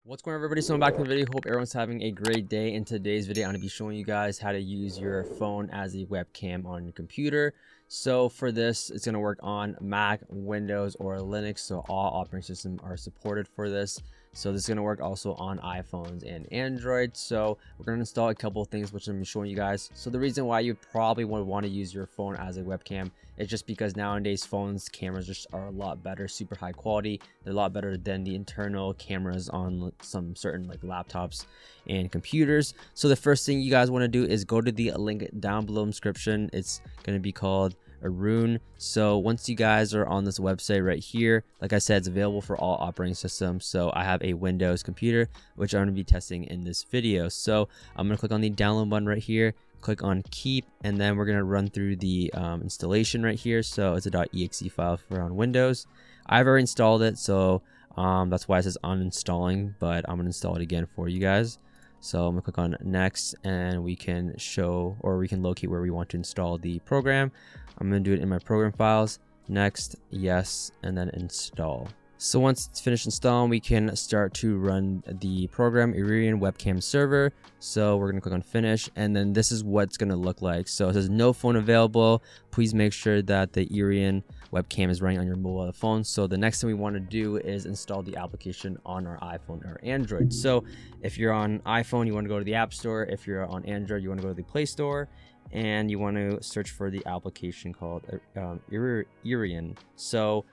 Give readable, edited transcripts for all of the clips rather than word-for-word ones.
What's going on, everybody? So I'm back in the video. Hope everyone's having a great day. In today's video, I'm going to be showing you guys how to use your phone as a webcam on your computer. So for this, it's going to work on Mac, Windows, or Linux. So all operating systems are supported for this. So this is going to work also on iPhones and Android. So we're going to install a couple of things which I'm going to be showing you guys. So the reason why you probably would want to use your phone as a webcam is just because nowadays phones cameras just are a lot better, super high quality. They're a lot better than the internal cameras on some certain like laptops and computers. So the first thing you guys want to do is go to the link down below in the description. It's going to be called Arun. So once you guys are on this website right here, like I said, it's available for all operating systems. So I have a Windows computer which I'm going to be testing in this video. So I'm going to click on the download button right here, click on keep, and then we're going to run through the installation right here. So it's a .exe file for on Windows. I've already installed it, so that's why it says uninstalling, but I'm going to install it again for you guys. So I'm gonna click on next, and we can show, or we can locate where we want to install the program. I'm gonna do it in my program files, next, yes, and then install. So once it's finished installing, we can start to run the program, Iridium Webcam Server. So we're gonna click on finish, and then this is what it's gonna look like. So it says no phone available. Please make sure that the Iridium webcam is running on your mobile phone. So the next thing we want to do is install the application on our iPhone or Android. So if you're on iPhone, you want to go to the App Store. If you're on Android, you want to go to the Play Store, and you want to search for the application called Iridium. So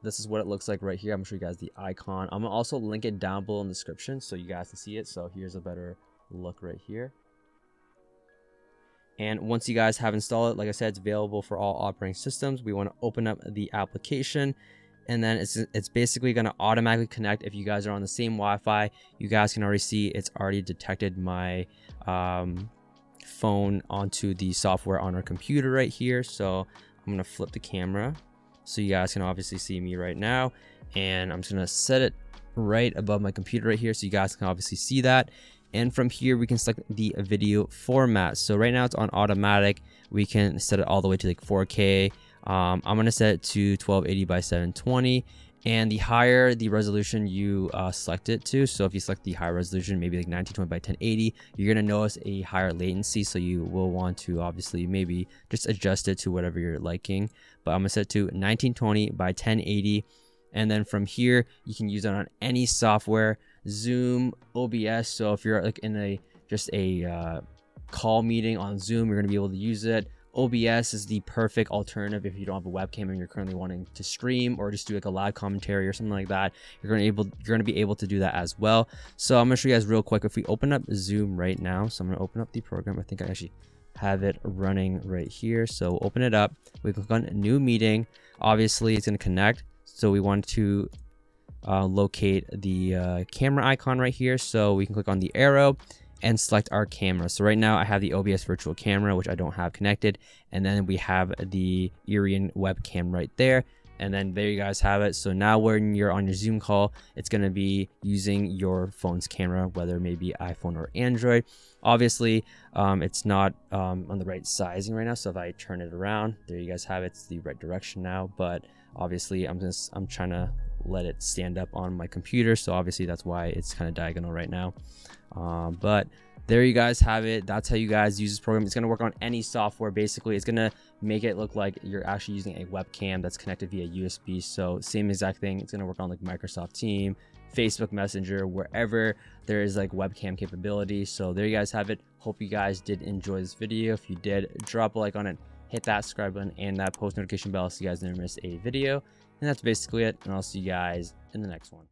this is what it looks like right here. I'm gonna show you guys the icon. I'm gonna also link it down below in the description so you guys can see it. So here's a better look right here. And once you guys have installed it, like I said, it's available for all operating systems. We want to open up the application, and then it's basically going to automatically connect. If you guys are on the same Wi-Fi, you guys can already see it's already detected my phone onto the software on our computer right here. So I'm going to flip the camera so you guys can obviously see me right now, and I'm just going to set it right above my computer right here so you guys can obviously see that. And from here, we can select the video format. So right now it's on automatic. We can set it all the way to like 4K. I'm going to set it to 1280 by 720. And the higher the resolution you select it to, so if you select the higher resolution, maybe like 1920 by 1080, you're going to notice a higher latency. So you will want to obviously maybe just adjust it to whatever you're liking. But I'm going to set it to 1920 by 1080. And then from here, you can use it on any software, Zoom, OBS. So if you're like in a call meeting on Zoom, you're going to be able to use it. OBS is the perfect alternative if you don't have a webcam and you're currently wanting to stream or just do like a live commentary or something like that. You're going to be able to do that as well. So I'm going to show you guys real quick. If we open up Zoom right now, so I'm going to open up the program. I think I actually have it running right here. So open it up. We click on new meeting. Obviously, it's going to connect. So we want to locate the camera icon right here. So we can click on the arrow and select our camera. So right now I have the OBS virtual camera, which I don't have connected. And then we have the Iridium webcam right there. And then there you guys have it. So now when you're on your Zoom call, it's going to be using your phone's camera, whether it may be iPhone or Android. Obviously, it's not on the right sizing right now. So if I turn it around, there you guys have it. It's the right direction now. But obviously, I'm trying to let it stand up on my computer. So obviously, that's why it's kind of diagonal right now. But there you guys have it. That's how you guys use this program. It's going to work on any software. Basically, it's going to make it look like you're actually using a webcam that's connected via USB. So same exact thing. It's going to work on like Microsoft Teams, Facebook Messenger, wherever there is like webcam capability. So there you guys have it. Hope you guys did enjoy this video. If you did, drop a like on it, hit that subscribe button and that post notification bell so you guys never miss a video. And that's basically it. And I'll see you guys in the next one.